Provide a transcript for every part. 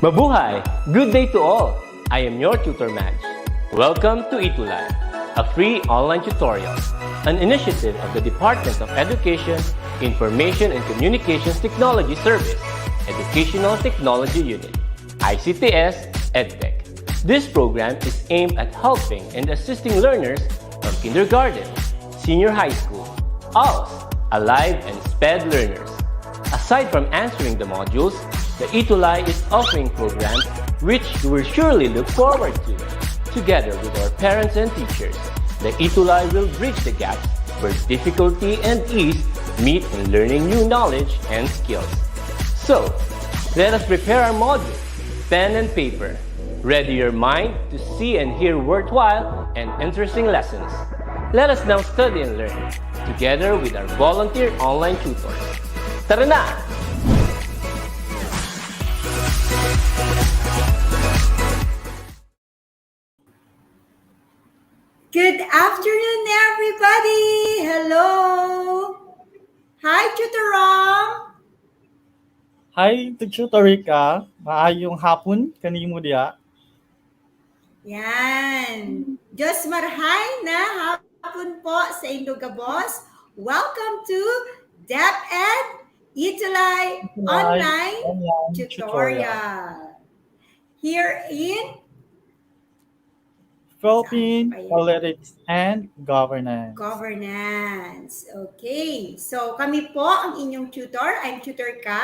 Mabuhay! Good day to all! I am your tutor Madge. Welcome to ETUlay, a free online tutorial, an initiative of the Department of Education, Information and Communications Technology Service, Educational Technology Unit, ICTS EdTech. This program is aimed at helping and assisting learners from kindergarten, senior high school, ALS, Alive and SPED learners. Aside from answering the modules, the ETUlay is offering programs which you will surely look forward to. Together with our parents and teachers, the ETUlay will bridge the gaps where difficulty and ease meet in learning new knowledge and skills. So, let us prepare our modules, pen and paper. Ready your mind to see and hear worthwhile and interesting lessons. Let us now study and learn, together with our volunteer online tutors. Tara na! Good afternoon, everybody! Hello! Hi, Tutor Rom! Hi, Tutor Rica. Maayong hapon kanimo diya. Yan! Diyos marhay na hapon po sa inyong gabos. Welcome to DepEd ETUlay Online Tutorial. Here in Philippine, Politics and Governance. Governance. Okay. So, kami po ang inyong tutor. I'm Tutor Ka.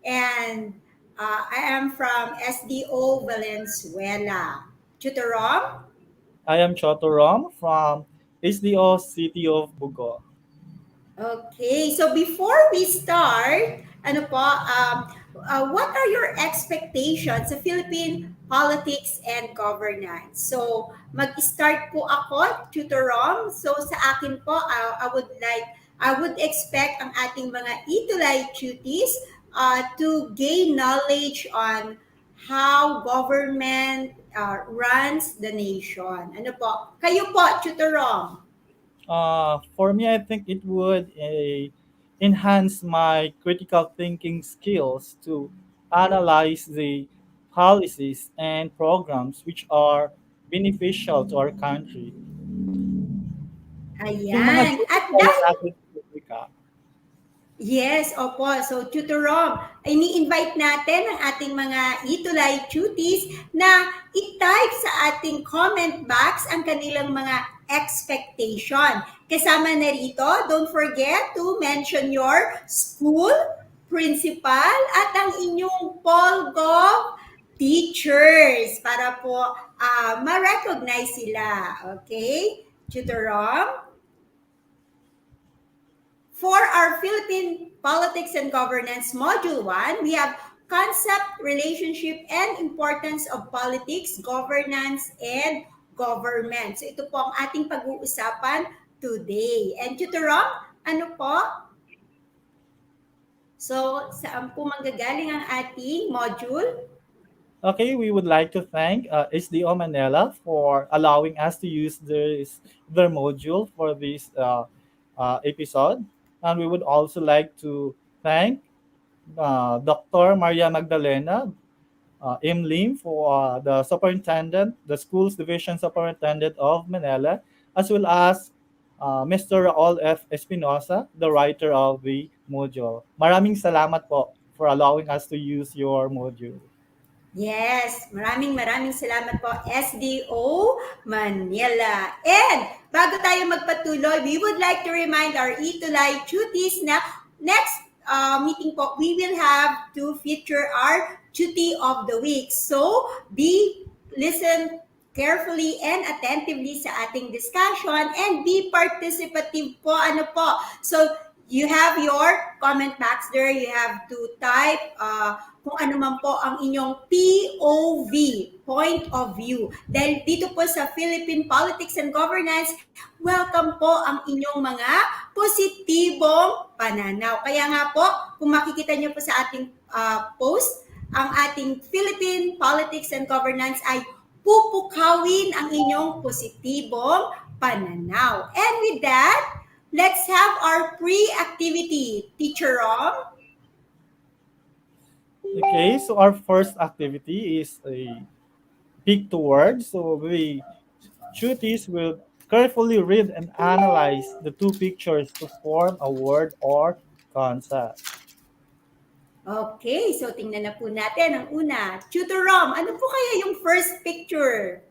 And I am from SDO Valenzuela. Tutor Rom? I am Choto Rom from SDO City of Bugo. Okay. So, before we start, what are your expectations sa Philippine politics and governance? So, mag-start po ako, Tutor Rom. So, sa akin po, I would expect ang ating mga ETUlay tutees to gain knowledge on how government runs the nation. Ano po? Kayo po, Tutor Rom. For me, I think it would enhance my critical thinking skills to analyze the policies and programs which are beneficial to our country. Ayan. At dahil... Yes, opo. So, Tutor Rom, ini-invite natin ang ating mga ETUlay tutees na i-type sa ating comment box ang kanilang mga expectation. Kasama na rito, don't forget to mention your school, principal, at ang inyong PolGov teachers para po ma-recognize sila. Okay? Tutor Rom? For our Philippine Politics and Governance Module 1, we have Concept, Relationship, and Importance of Politics, Governance, and Government. So ito po ang ating pag-uusapan today. And Tutor Rom, ano po? So saan po manggagaling ang ating module? Okay, we would like to thank SDO Manila for allowing us to use their module for this episode. And we would also like to thank Dr. Maria Magdalena M. Lim for the superintendent, the school's division superintendent of Manila, as well as Mr. Raul F. Espinosa, the writer of the module. Maraming salamat po for allowing us to use your module. Yes, maraming salamat po, SDO Manila. And bago tayo magpatuloy, we would like to remind our ETUlay tutees na next meeting po, we will have to feature our tutee of the week. So, listen carefully and attentively sa ating discussion and be participative po. So, you have your comment box there. You have to type kung ano man po ang inyong POV, point of view. Dahil dito po sa Philippine Politics and Governance, welcome po ang inyong mga positibong pananaw. Kaya nga po, kung makikita niyo po sa ating post, ang ating Philippine Politics and Governance ay pupukawin ang inyong positibong pananaw. And with that, let's have our pre-activity. Teacher Rom? Okay, so our first activity is a pick two words. So we Chutis will carefully read and analyze the two pictures to form a word or concept. Okay, so tingnan na po natin ang una. Tutorom, ano po kaya yung first picture?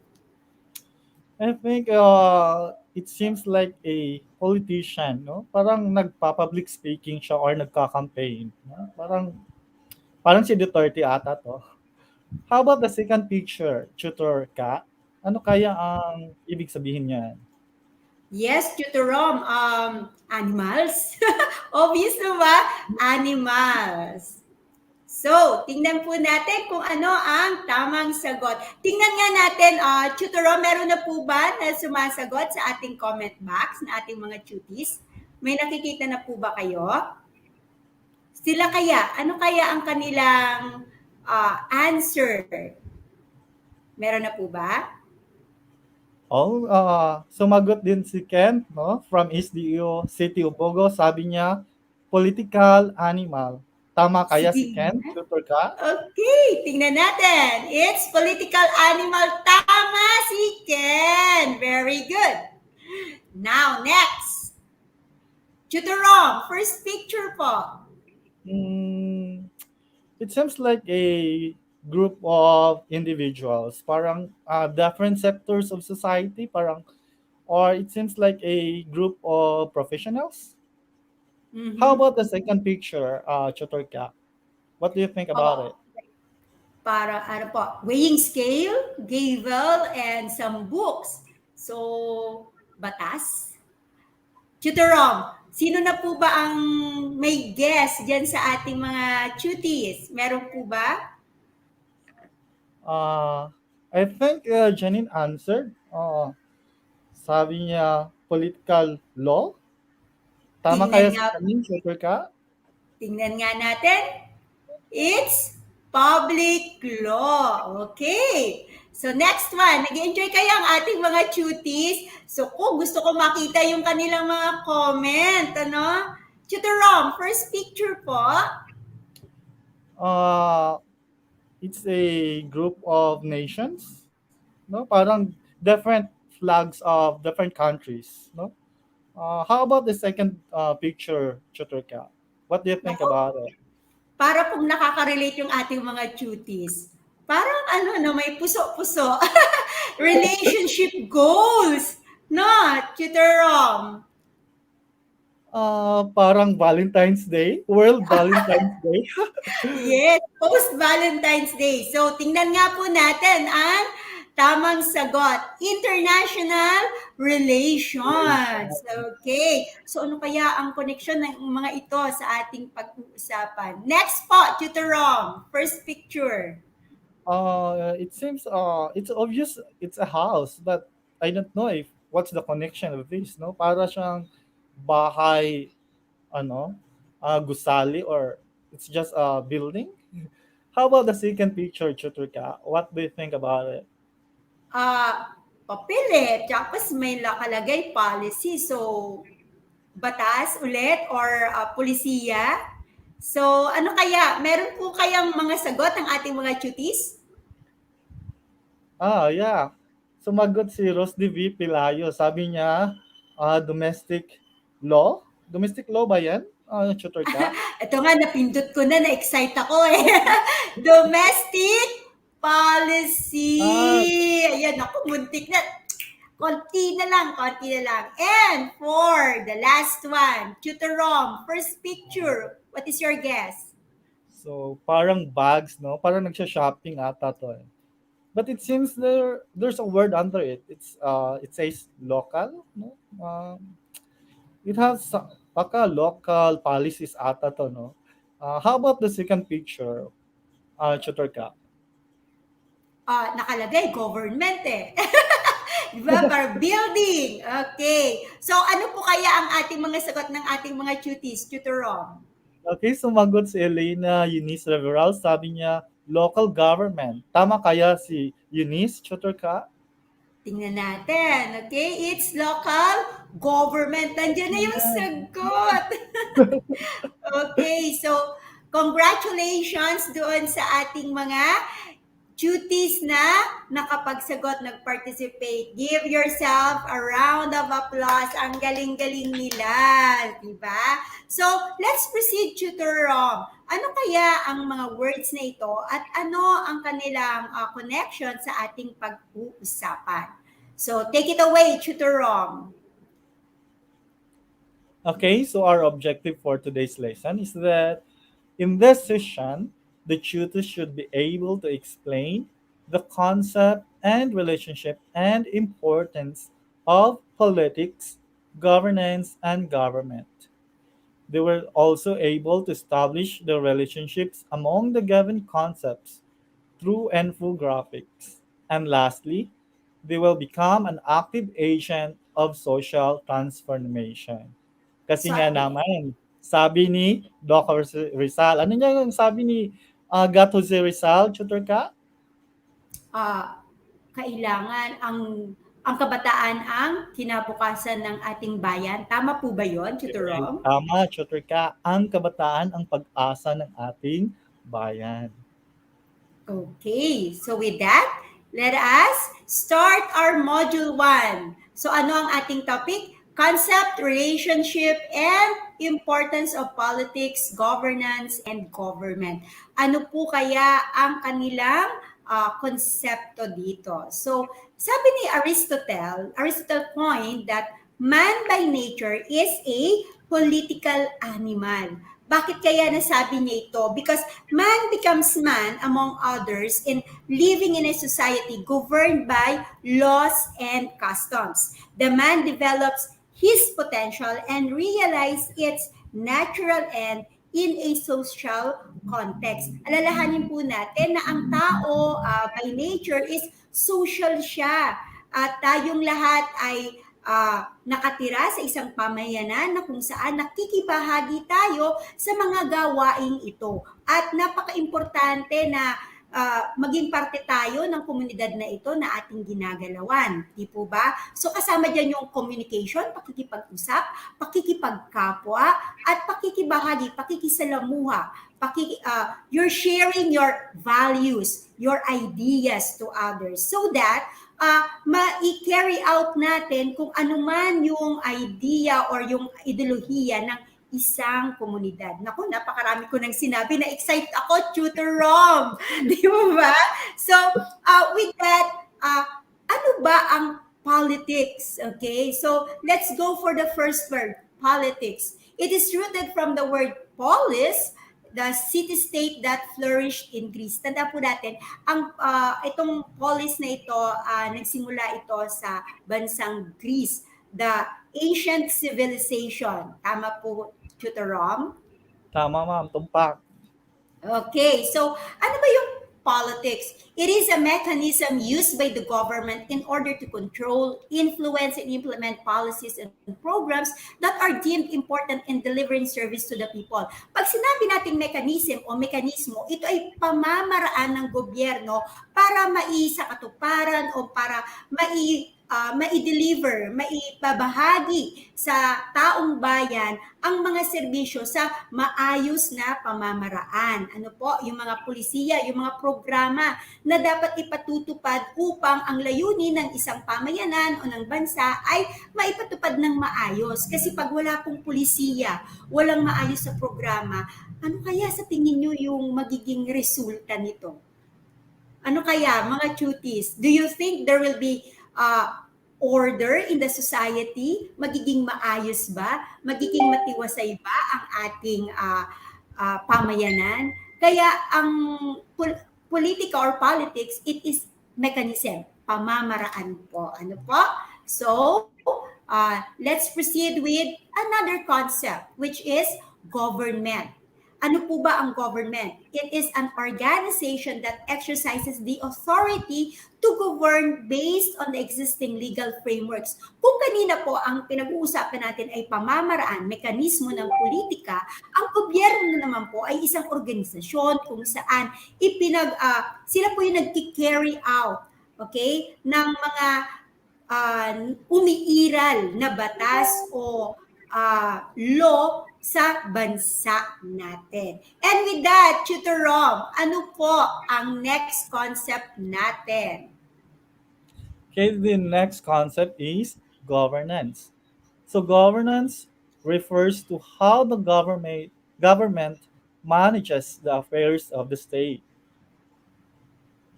I think it seems like a politician, no? Parang nagpa-public speaking siya or nagka-campaign. No? Parang si Duterte ata to. How about the second picture, tutor ka? Ano kaya ang ibig sabihin niyan? Yes, tutorom, animals. Obvious na ba? Animals. So, tingnan po natin kung ano ang tamang sagot. Tingnan nga natin, tutorom, meron na po ba na sumasagot sa ating comment box na ating mga tuties? May nakikita na po ba kayo? Sila kaya, ano kaya ang kanilang answer? Meron na po ba? Oh, sumagot din si Ken, no? From SDO City Ubogo, sabi niya, political animal. Tama kaya si Sige Ken? nga. Tutor ka? Okay, tingnan natin. It's political animal. Tama si Ken. Very good. Now, next. Tutorong, first picture po. Mm, it seems like a group of individuals, parang different sectors of society, parang, or it seems like a group of professionals. How Mhm. about the second picture, Tutor ka? What do you think about it? Oh, para ano po, weighing scale, gavel, and some books. So, batas. Tutorong, sino na po ba ang may guess dyan sa ating mga cuties? Meron po ba? Uh, I think Janine answered. Sabi niya, political law. Tama Tingnan kaya si nga, Janine, Tutor ka? tingnan nga natin. It's public law. Okay. So next one, nag-enjoy kayo ang ating mga cuties. So kung gusto ko makita yung kanilang mga comment, ano? Tutorom, first picture po. Uh, it's a group of nations, no? Parang different flags of different countries, no? How about the second picture, Chuturka? What do you think Naku, about it? para pong nakaka-relate yung ating mga cuties. Parang ano, no, may puso-puso. Relationship goals. No, Tutorom. Parang Valentine's Day, World Valentine's Day. Yes, post-Valentine's Day. So, tingnan nga po natin ang tamang sagot. International relations. Okay. So, ano kaya ang connection ng mga ito sa ating pag-uusapan? Next po, Tutorong. First picture. It seems it's obvious it's a house, but I don't know if what's the connection of this, no? Para siyang bahay, ano, gusali, or it's just a building. How about the second picture, Chuturka? What do you think about it? Papel eh. Tapos may nakalagay policy. So, batas ulit or polisiya. So, ano kaya? Meron po kayang mga sagot ng ating mga cuties? Yeah. Sumagot si Rosdy V. Pilayo. Sabi niya, domestic law? Domestic law ba yan? Chuturka? Ito nga, napindot ko na, na-excite ako eh. Domestic policy. Ah, Ayan, ako, muntik na. Konti na lang, konti na lang. And for the last one, Tutorom, first picture. What is your guess? so parang bags, no? Parang nagsha-shopping ata to eh. But it seems there's a word under it. It says local, no? It has baka local policies ata to, no? How about the second picture, Chuturka? Nakalagay, government eh. Diba? Para building. Okay. So, ano po kaya ang ating mga sagot ng ating mga cuties, Tutorom? Okay, sumagot si Elena Eunice Reveral. Sabi niya, local government. Tama kaya si Eunice, Chuturka? Tingnan natin. Okay, it's local government. Nandiyan na yung sagot. Okay, so Congratulations doon sa ating mga cuties na nakapagsagot, nag-participate. Give yourself a round of applause. Ang galing-galing nila, di ba? So, let's proceed, Tutor Rom. Ano kaya ang mga words na ito at ano ang kanilang connection sa ating pag-uusapan? So, take it away, Tutor Rom. Okay, so our objective for today's lesson is that in this session, the tutor should be able to explain the concept and relationship and importance of politics, governance, and government. They were also able to establish the relationships among the given concepts through infographics. And lastly, they will become an active agent of social transformation. Kasi So, nga naman, sabi ni Doc Rizal, ano niya yung sabi ni Gato Rizal, tutor ka? uh, kailangan ang kabataan ang kinabukasan ng ating bayan. Tama po ba 'yon, Tutor Correct. Rom? Tama, tutor ka. Ang kabataan ang pag-asa ng ating bayan. Okay, so with that, let us start our module 1. So ano ang ating topic? Concept, relationship, and importance of politics, governance, and government. Ano po kaya ang kanilang konsepto dito? So, sabi ni Aristotle coined that man by nature is a political animal. Bakit kaya nasabi niya ito? Because man becomes man among others in living in a society governed by laws and customs. The man develops his potential and realize its natural end in a social context. Alalahanin po natin na ang tao by nature is social siya. At tayong lahat ay nakatira sa isang pamayanan na kung saan nakikibahagi tayo sa mga gawaing ito. At napaka-importante na maging parte tayo ng komunidad na ito na ating ginagalawan. Di po ba? So kasama dyan yung communication, pakikipag-usap, pakikipagkapwa, at pakikibahagi, pakikisalamuha. You're sharing your values, your ideas to others so that ma-carry out natin kung ano man yung idea or yung ideolohiya ng isang komunidad. Naku, napakarami ko nang sinabi na excite ako, Tutor Rom. Di ba? So, with that, ano ba ang politics? Okay, so let's go for the first word, politics. It is rooted from the word polis, the city-state that flourished in Greece. Tanda po natin, itong polis na ito, nagsimula ito sa bansang Greece, the ancient civilization. Tama po, Tutor Rom? Tama, ma'am. Tumpak. Okay, so ano ba yung politics? It is a mechanism used by the government in order to control, influence, and implement policies and programs that are deemed important in delivering service to the people. Pag sinabi nating mechanism o mekanismo, ito ay pamamaraan ng gobyerno para maisakatuparan o para mai-deliver, maipabahagi sa taong bayan ang mga serbisyo sa maayos na pamamaraan. Ano po, yung mga pulisiya, yung mga programa na dapat ipatutupad upang ang layunin ng isang pamayanan o ng bansa ay maipatupad ng maayos. Kasi pag wala pong pulisiya, walang maayos sa programa, ano kaya sa tingin nyo yung magiging resulta nito? Ano kaya, mga cuties? Do you think there will be order in the society? Magiging maayos ba? Magiging matiwasay ba ang ating pamayanan? Kaya ang politika or politics, it is mechanism, pamamaraan po. Ano po? So, let's proceed with another concept, which is government. Ano po ba ang government? It is an organization that exercises the authority to govern based on the existing legal frameworks. Kung kanina po ang pinag-uusapan natin ay pamamaraan, mekanismo ng politika, ang gobyerno naman po ay isang organisasyon kung saan sila po yung nag-carry out, okay, ng mga umiiral na batas o law sa bansa natin. And with that, Tutor Rom, ano po ang next concept natin? Okay, the next concept is governance. So governance refers to how the government manages the affairs of the state.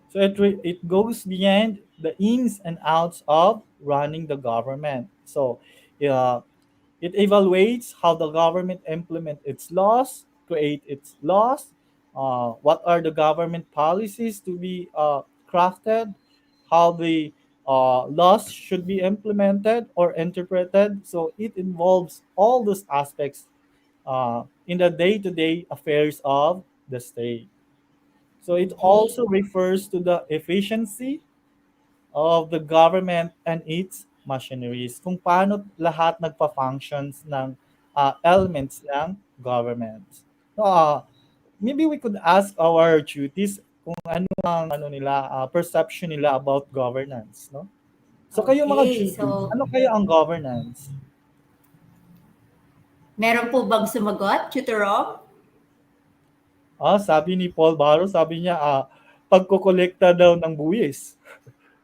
So it goes beyond the ins and outs of running the government. So uh, it evaluates how the government implement its laws, create its laws, what are the government policies to be crafted, how the laws should be implemented or interpreted. So it involves all those aspects in the day-to-day affairs of the state. So it Okay. also refers to the efficiency of the government and its machineries, kung paano lahat nagpa-functions ng elements ng government. So, maybe we could ask our duties kung ano ang nila perception nila about governance, no? So kayo mga Okay, duties, so ano kaya ang governance? meron po bang sumagot, Tutor Rom? Sabi ni Paul Barro, sabi niya pagkokolekta daw ng buwis.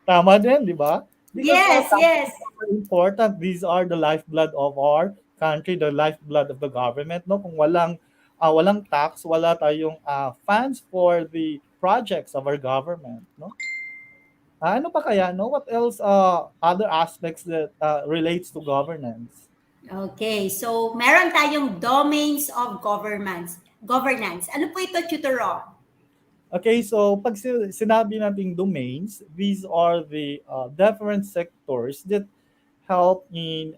Tama din, di ba? Because Yes, yes. taxes are important. These are the lifeblood of our country, the lifeblood of the government. No, kung walang tax, wala tayong funds for the projects of our government. No, ano pa kaya? No, what else? Other aspects that relates to governance. Okay, so meron tayong domains of governance. Governance. Ano po ito, Tutor Rom? Okay, so pag sinabi nating domains, these are the different sectors that help in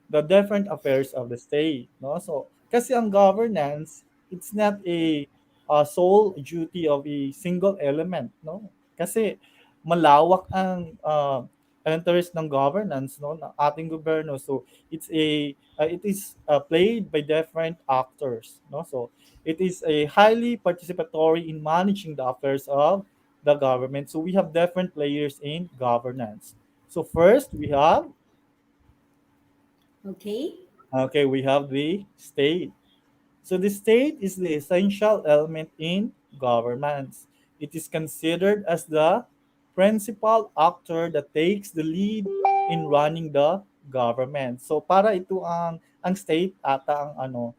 the different affairs of the state. No? So, kasi ang governance, it's not a sole duty of a single element. No? Kasi malawak ang interest ng governance no ng ating gobyerno. So it is played by different actors. No? So it is a highly participatory in managing the affairs of the government. So we have different players in governance. So first Okay. we have the state. So the state is the essential element in governance. It is considered as the principal actor that takes the lead in running the government. So para ito ang state ata ang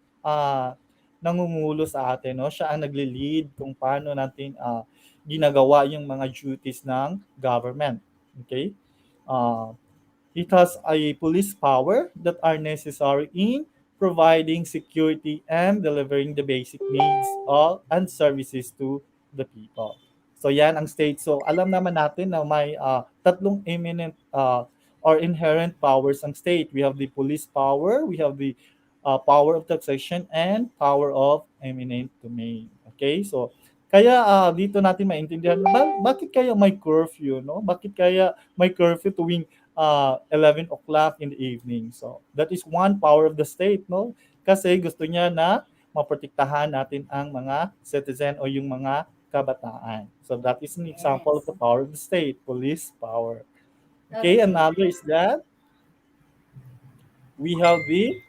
nangumulo sa atin, no? Siya ang nagle-lead kung paano natin ginagawa yung mga duties ng government. Okay? Uh, It has a police power that are necessary in providing security and delivering the basic needs and services to the people. So yan ang state. So alam naman natin na may tatlong eminent or inherent powers ang state. We have the police power, we have the power of taxation, and power of eminent domain. Okay? So kaya dito natin maintindihan bakit kaya may curfew, no? Bakit kaya may curfew tuwing 11 o'clock in the evening. So, that is one power of the state, no? Kasi gusto niya na maprotektahan natin ang mga citizen o yung mga kabataan. So, that is an example of Yes. the power of the state, police power. Okay, Okay. another is that we have the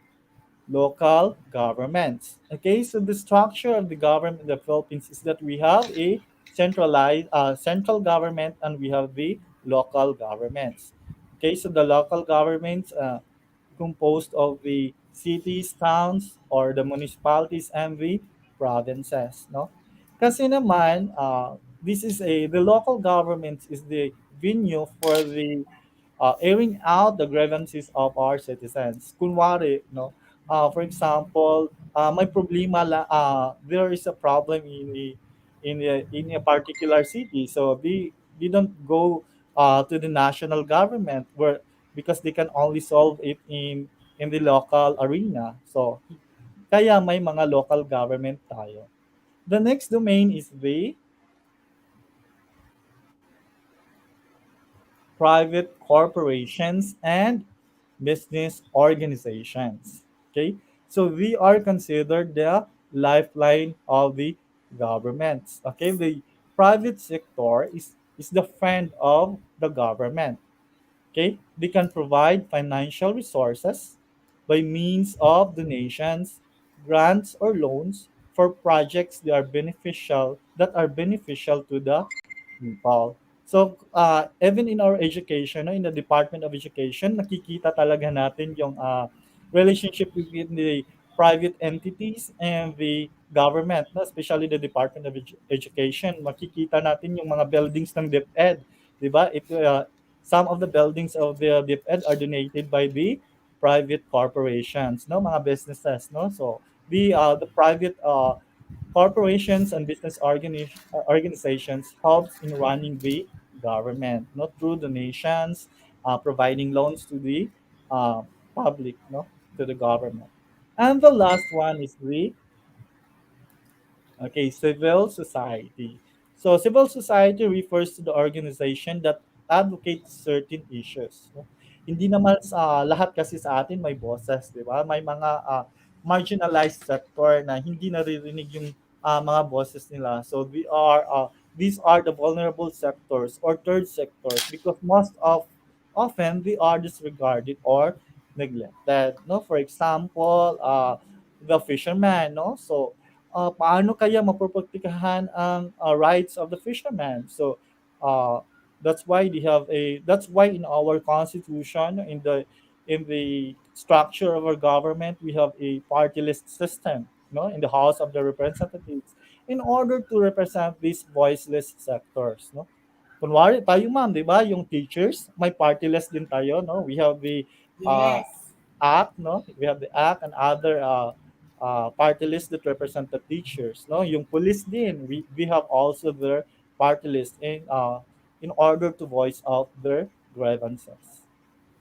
local governments. Okay, so the structure of the government in the Philippines is that we have a central government and we have the local governments. Okay, so the local governments composed of the cities, towns, or the municipalities and the provinces. No, kasi naman the local government is the venue for the airing out the grievances of our citizens. Kunwari, no, for example, may problema there is a problem in a particular city, so they don't go to the national government where because they can only solve it in the local arena. So kaya may mga local government tayo. The next domain is the private corporations and business organizations. Okay, so we are considered the lifeline of the governments. Okay, the private sector is the friend of the government. Okay, they can provide financial resources, by means of donations, grants, or loans for projects that are beneficial to the people. So, even in our education, no, in the Department of Education, nakikita talaga natin yung relationship between the private entities and the government, no? Especially the Department of Education. Makikita natin yung mga buildings ng DepEd, di ba? Some of the buildings of the DepEd are donated by the private corporations, no, mga businesses, no. So the private corporations and business organizations helps in running the government, not through donations, providing loans to the uh, public, no, to the government. And the last one is the okay, civil society. So civil society refers to the organization that advocates certain issues. No? Hindi naman sa lahat kasi sa atin may boses, di ba? May mga marginalized sector na hindi naririnig yung mga boses nila. So these are the vulnerable sectors or third sectors because most of often they are disregarded or neglected. No, for example, the fisherman. No, so paano kaya maproprotektahan ang rights of the fishermen? So uh, that's why in our constitution, in the structure of our government, we have a party list system, no, in the House of the Representatives, in order to represent these voiceless sectors, no. Kunwari tayo ma'am, 'di ba, yung teachers, may party list din tayo, no. We have the uh, Yes. act, no? We have the act and other party list that represent the teachers, no? Yung police din, we have also their party list in order to voice out their grievances.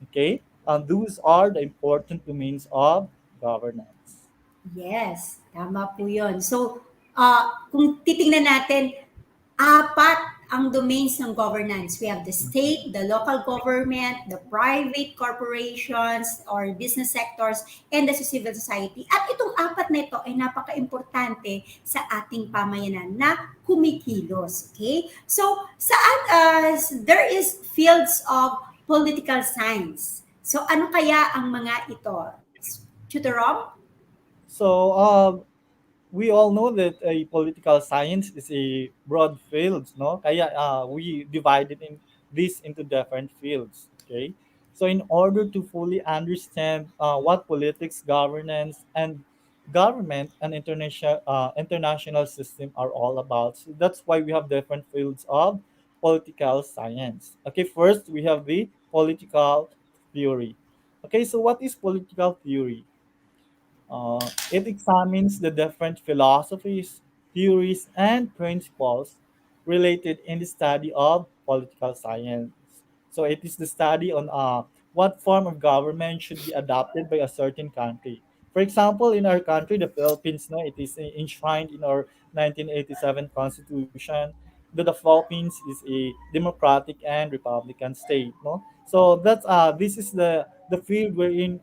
Okay? And those are the important domains of governance. Yes, tama po yun. So, kung titingnan natin, apat ang domains ng governance. We have the state, the local government, the private corporations or business sectors, and the civil society. At itong apat na ito ay napaka-importante sa ating pamayanan na kumikilos. Okay? So, there is fields of political science. So, ano kaya ang mga ito? Tutor Rob? So, we all know that a political science is a broad field, no? Kaya we divided in this into different fields. Okay, so in order to fully understand what politics, governance, and government and international system are all about, so that's why we have different fields of political science. Okay, first we have the political theory. Okay, so what is political theory? It examines the different philosophies, theories, and principles related in the study of political science. So it is the study on what form of government should be adopted by a certain country. For example, in our country, the Philippines, no, it is enshrined in our 1987 Constitution that the Philippines is a democratic and republican state, no? So this is the field wherein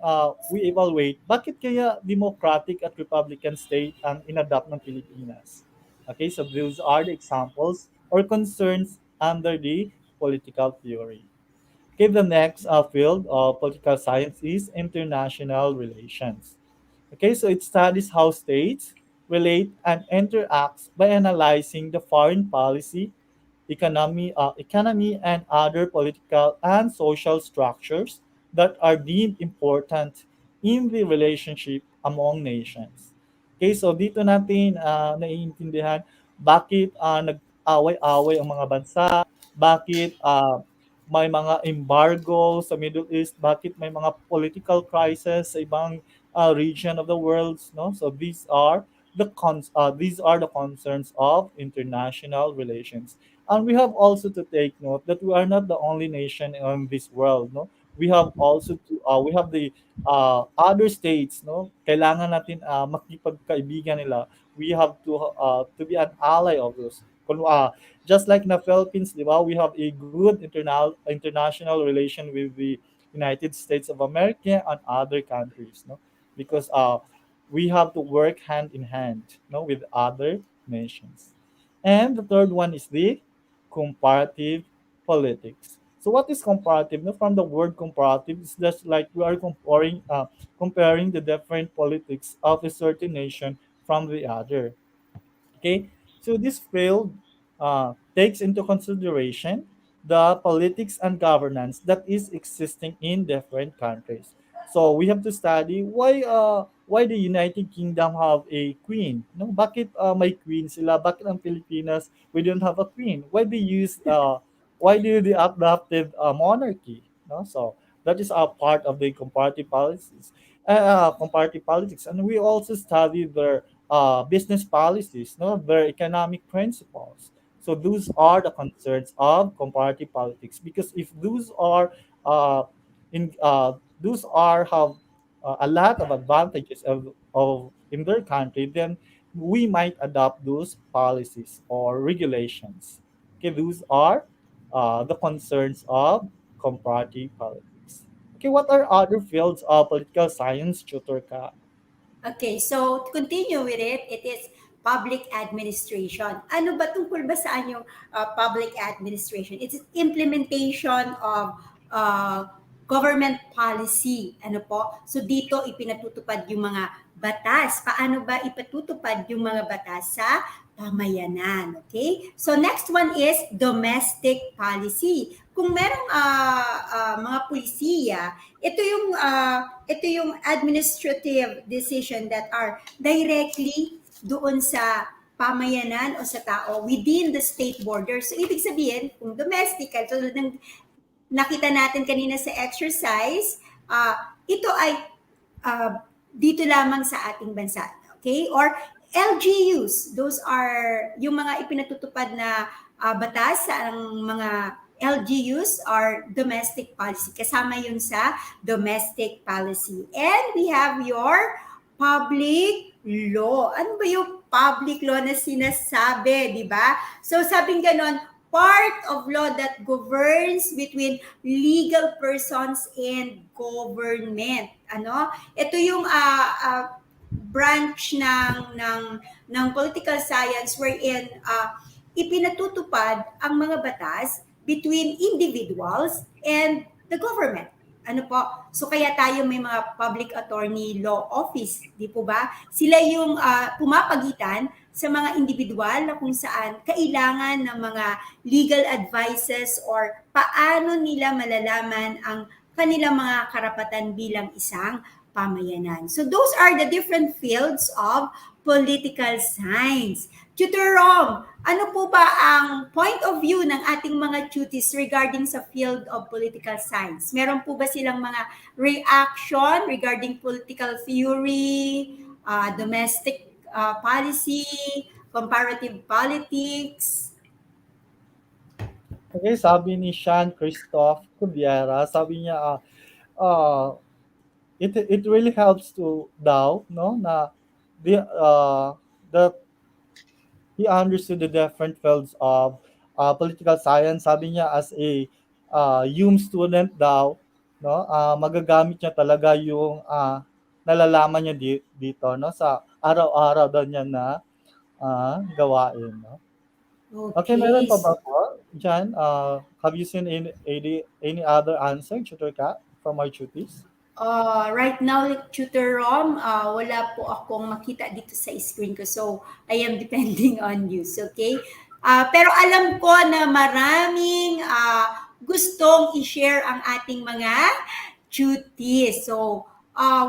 we evaluate bakit kaya democratic at republican state ang inadapt ng Pilipinas. Okay, so those are the examples or concerns under the political theory. Okay, the next field of political science is international relations. Okay, so it studies how states relate and interact by analyzing the foreign policy, economy, and other political and social structures that are deemed important in the relationship among nations. Okay, so dito natin naiintindihan bakit nag-away-away ang mga bansa, bakit may mga embargo sa Middle East, bakit may mga political crisis sa ibang region of the world, no? So these are the concerns of international relations. And we have also to take note that we are not the only nation in this world, no? We have the other states, no? Kailangan natin makipagkaibigan nila. We have to be an ally of those. Just like in the Philippines, di ba, we have a good international relation with the United States of America and other countries, no? Because we have to work hand in hand, no, with other nations. And the third one is the comparative politics. So what is comparative? No, from the word comparative, it's just like we are comparing the different politics of a certain nation from the other. Okay, so this field takes into consideration the politics and governance that is existing in different countries. So we have to study why the United Kingdom have a queen. No, bakit may queen sila? Bakit ang Pilipinas we don't have a queen? Why do they adopted monarchy? No, so that is a part of the comparative politics, and we also study their business policies, no, their economic principles. So those are the concerns of comparative politics. Because if uh, those are have a lot of advantages of in their country, then we might adopt those policies or regulations. Okay, those are the concerns of comparative politics. Okay, what are other fields of political science, tutor ka? Okay, so to continue with it, it is public administration. Ano ba tungkol ba saan yung public administration? It's implementation of uh, government policy. Ano po? So dito ipinatutupad yung mga batas. Paano ba ipatutupad yung mga batas sa pamayanan? Okay? So next one is domestic policy. Kung merong mga pulisiya, ito yung administrative decision that are directly doon sa pamayanan o sa tao within the state borders. So, ibig sabihin, kung domestic, tulad ng nakita natin kanina sa exercise, ito ay dito lamang sa ating bansa. Okay? Or LGUs, those are yung mga ipinatutupad na batas sa mga LGUs are domestic policy. Kasama yun sa domestic policy. And we have your public law. Ano ba yung public law na sinasabi, di ba? So sabing ganon, part of law that governs between legal persons and government. Ano? Ito yung branch ng political science wherein ipinatutupad ang mga batas between individuals and the government. Ano po? So kaya tayo may mga public attorney law office, di po ba? Sila yung pumapagitan sa mga individual na kung saan kailangan ng mga legal advices or paano nila malalaman ang kanilang mga karapatan bilang isang pamayanan. So those are the different fields of political science. Tutor Rom, ano po ba ang point of view ng ating mga tuties regarding sa field of political science? Meron po ba silang mga reaction regarding political theory, domestic policy, comparative politics? Okay, sabi ni Sean Christoph Cubiera, sabi niya, it really helps to daw, no, na the he understood the different fields of political science. Sabi niya, as a student daw, no, magagamit niya talaga yung nalalaman niya dito, no, sa araw-araw daw niya na gawain, no. Okay, meron Okay. pa ba po dyan? Have you seen any other answer, Tutor Kat, from our tuties? Right now, Tutor Rom, wala po akong makita dito sa screen ko. So, I am depending on you. Okay? Pero alam ko na maraming gustong i-share ang ating mga duties. So,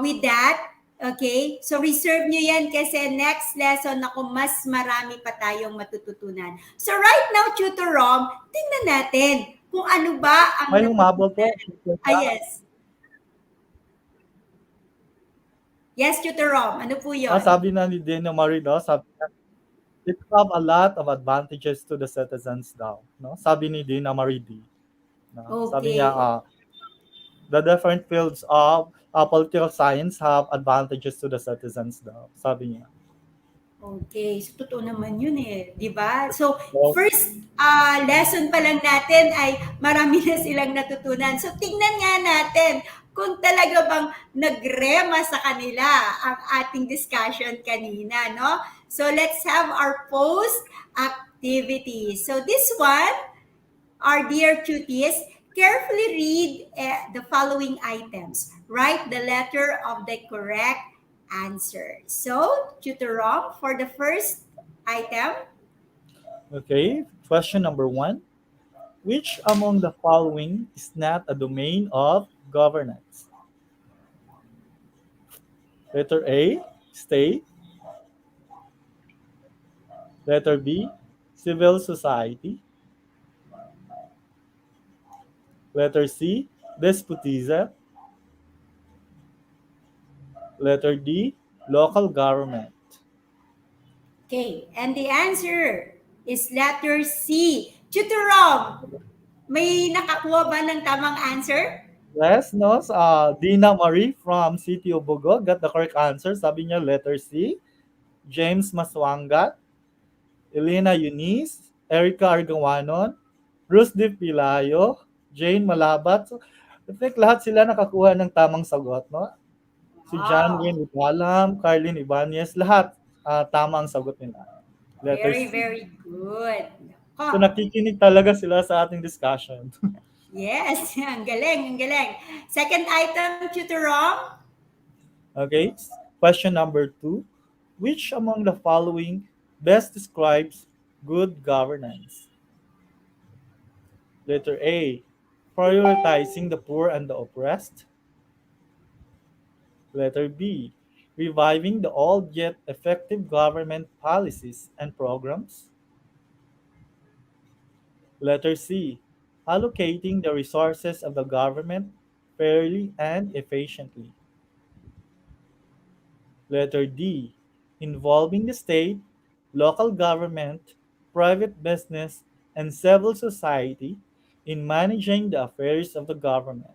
with that, okay, so reserve nyo yan kasi next lesson ako mas marami pa tayong matututunan. So, right now, Tutor Rom, tingnan natin kung ano ba ang May humabol po. yes. Yes, Tutor Rom. Ano po yun? Sabi na ni Dino Marino, sabi niya, it have a lot of advantages to the citizens daw. No? Sabi ni Dina Maridi. No? Sabi Okay. niya, the different fields of political science have advantages to the citizens daw. Sabi niya. Okay. So, totoo naman yun eh. Di ba? So, So, first lesson pa lang natin ay marami na silang natutunan. So, tingnan nga natin kung talaga bang nagrema sa kanila ang ating discussion kanina, no? So, let's have our post activity. So, this one, our dear cuties, carefully read the following items. Write the letter of the correct answer. So, Tutor Rom, for the first item, Okay, question number one. Which among the following is not a domain of governance? Letter A, state. Letter B, civil society. Letter C, despotism. Letter D, local government. okay, and the answer is letter C. Tutor Rom, may nakakuha ba ng tamang answer? Yes, no? Dina Marie from City of Bogor got the correct answer. Sabi niya letter C. James Maswangat, Elena Eunice, Erica Argawanon, Bruce De Pilayo, Jane Malabat. So, I think lahat sila nakakuha ng tamang sagot, no? Si John Wow, Wayne Ibalam, Carlin Ibanez, lahat tama ang sagot nila. Letter very, C. very good. So Nako, nakikinig talaga sila sa ating discussion. yes, ang galing, ang galing. Second item, Tutor Rom, Okay, question number two. Which among the following best describes good governance? Letter A. Prioritizing the poor and the oppressed. Letter B. Reviving the old yet effective government policies and programs. Letter C. Allocating the resources of the government fairly and efficiently. Letter D. Involving the state, local government, private business, and civil society in managing the affairs of the government.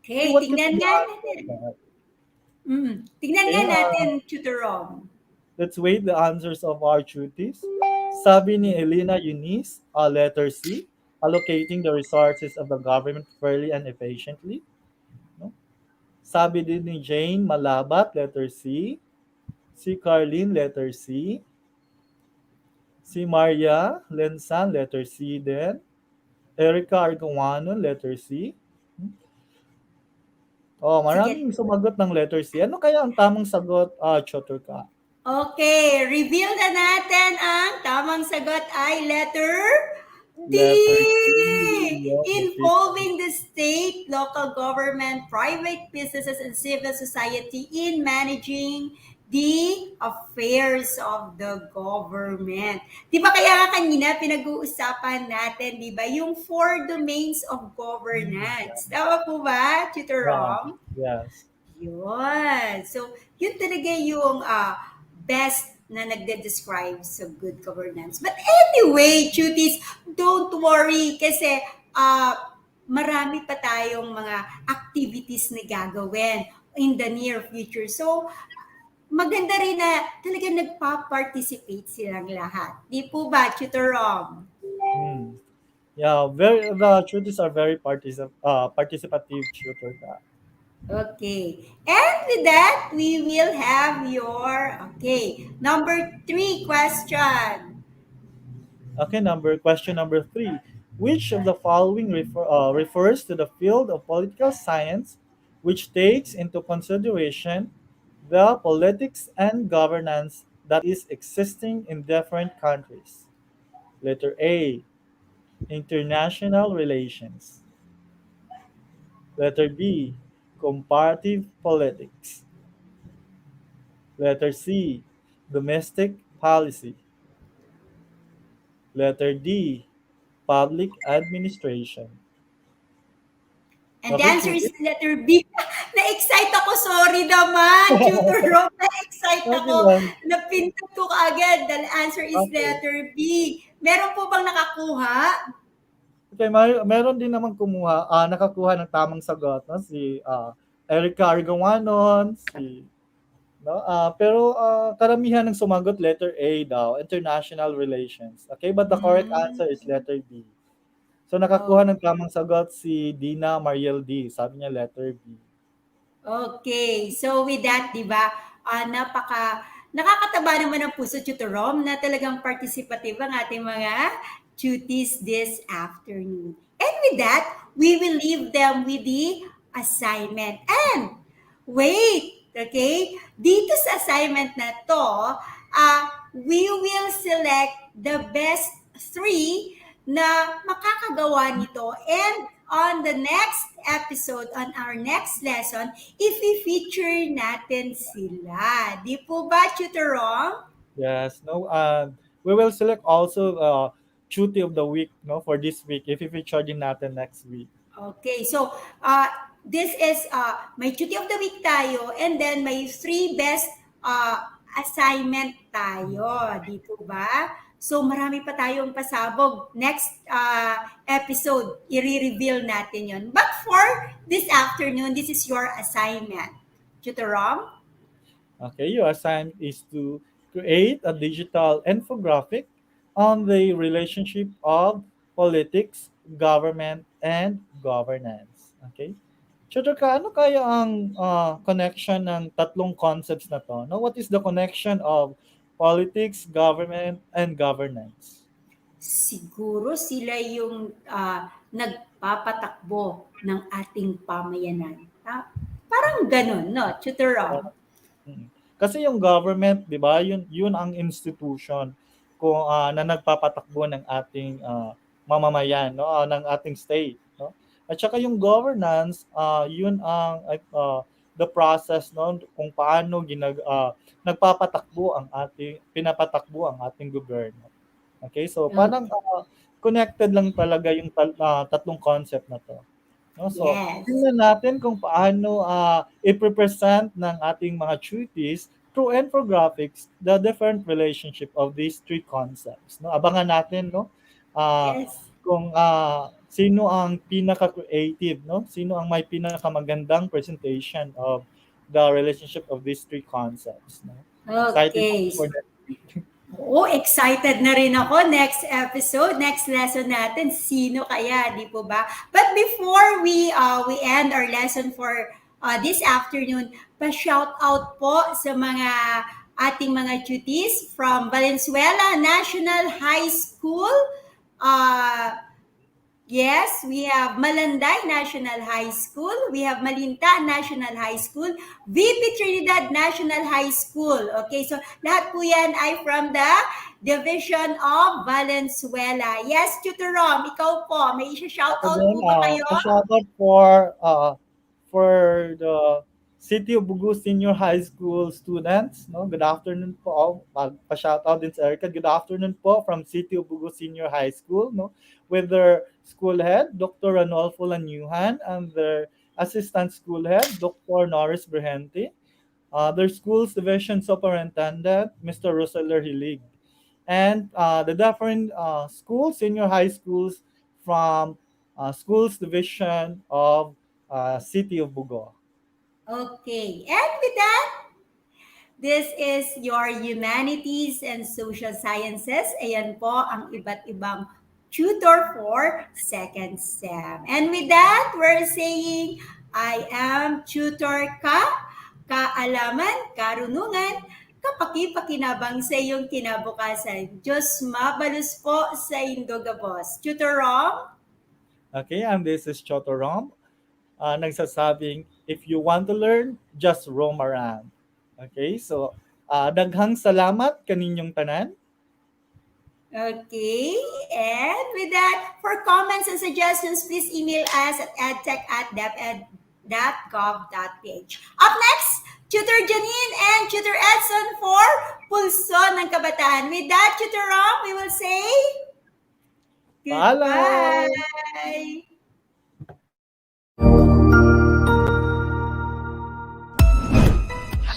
Okay, okay, what could be tingnan the nga answer of natin. that? Tingnan nga Okay, natin, Tutor Rom. let's wait the answers of our duties. Sabi ni Elena Eunice, letter C, allocating the resources of the government fairly and efficiently. No? Sabi din ni Jane Malabat, letter C. Si Carlin, letter C. Si Maria Lensan, letter C din. Erica Argawanon, letter C. Oh, Sige. maraming sumagot ng letter C. Ano kaya ang tamang sagot, Chotor ka? Okay, reveal na natin ang tamang sagot ay letter D! Letter D. Okay. Involving the state, local government, private businesses, and civil society in managing the affairs of the government. Di ba kaya nga kanina pinag-uusapan natin, di ba, yung four domains of governance. Tama po ba, Tutor Yeah. Rom? Yes. Yun. So, yun talaga yung best na nagde-describe sa good governance. But anyway, cuties, don't worry kasi marami pa tayong mga activities na gagawin in the near future. So, maganda rin na talaga nagpa-participate silang lahat. Di po ba, Tutor Rom? Hmm. Yeah, the tutors are very participative tutor ka. Okay. And with that, we will have your, number 3 question. Okay, question number three. Which of the following refers to the field of political science which takes into consideration the politics and governance that is existing in different countries? Letter A. International relations. Letter B. Comparative politics. Letter C. Domestic policy. Letter D. Public administration. And the Okay, answer is Judith? letter B. Na-excite ako. Sorry naman, Tutor Rob. Na-excite Okay ako. lang. Napindot ko kaagad. The answer is Okay. letter B. Meron po bang nakakuha? Okay, meron din naman nakakuha ng tamang sagot, no? Si Erica Argawanon, no? Pero karamihan ng sumagot letter A daw, international relations. Okay, but the correct answer is Mm, letter B. So nakakuha ng okay. tamang sagot si Dina Mariel D. Sabi niya letter B. Okay. So with that, 'di ba? Nakakataba naman ng puso, Tutor Rom, na talagang participative ang ating mga duties this afternoon. And with that, we will leave them with the assignment. And wait, okay? Dito sa assignment na to, we will select the best 3 na makakagawa nito. And on the next episode, on our next lesson, if i-feature natin sila. Di po ba, Tutor Rom? Yes, no. We will select also duty of the week, no, for this week if i-feature din natin next week. Okay, so this is may duty of the week tayo and then may 3 best assignment tayo, di po ba? So marami pa tayong pasabog. Next episode, i-reveal natin yon. But for this afternoon, this is your assignment. Tutor Rom? Okay, your assignment is to create a digital infographic on the relationship of politics, government, and governance. Okay? Tutor ka, ano kaya ang connection ng tatlong concepts na to? No? What is the connection of politics, government, and governance? Siguro sila yung nagpapatakbo ng ating pamayanan. Parang ganun, no? Tutor Rom? Kasi yung government, 'di ba? Yun ang institution kung na nagpapatakbo ng ating mamamayan, no? Ng ating state, no? At saka yung governance, yun ang the process, no, kung paano pinapatakbo ang ating gobyerno. Okay? So parang connected lang talaga yung tatlong concept na 'to. No? So, Yes. tingnan natin kung paano i-present ng ating mga duties through infographics the different relationship of these 3 concepts. No? Abangan natin, no? Yes. Kung sino ang pinaka-creative, no? Sino ang may pinakamagandang presentation of the relationship of these 3 concepts. No? Excited Okay. for that. Oo, excited na rin ako. Next episode, next lesson natin, sino kaya, di po ba? But before we end our lesson for this afternoon, pa-shout out po sa mga ating mga cuties from Valenzuela National High School. Yes, we have Malanday National High School, we have Malinta National High School, VP Trinidad National High School. Okay, so lahat po yan ay from the Division of Valenzuela. Yes, Tutor Rom, ikaw po, may isa-shoutout po ba kayo? Shoutout for the City of Bugu Senior High School students. No? Good afternoon po. Pa-shoutout din sa Erica. Good afternoon po from City of Bugu Senior High School. No? With their school head, Dr. Ranolfo Lanyuhan, and their assistant school head, Dr. Norris Brehente. Their school's division superintendent, Mr. Roseller Hilig. And the different schools, senior high schools from schools division of City of Bugo. Okay, and with that, this is your Humanities and Social Sciences. Ayan po ang iba't ibang tutor for second SEM. And with that, we're saying, I am Tutor Ka, kaalaman, karunungan, kapaki-pakinabang sa iyong kinabukasan. Diyos mabalus po sa Indogabos. Tutor Rom? Okay, and this is Choto Rom, nagsasabing, if you want to learn, just roam around. Okay, so daghang salamat kaninyong tanan. Okay, and with that, for comments and suggestions, please email us at edtech@deped.gov.ph. Up next, Tutor Janine and Tutor Edson for Pulso ng Kabataan. With that, Tutor Rom, we will say goodbye. Paalam!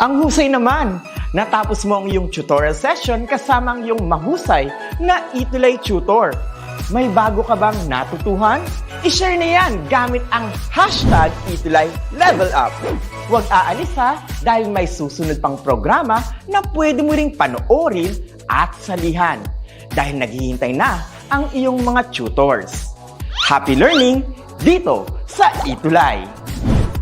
Ang husay naman! Natapos mo ang iyong tutorial session kasama ang iyong mahusay na ETUlay tutor. May bago ka bang natutuhan? I-share na yan gamit ang hashtag #ETUlayLevelUp. Huwag aalis ha dahil may susunod pang programa na pwede mo ring panoorin at salihan dahil naghihintay na ang iyong mga tutors. Happy learning dito sa ETUlay!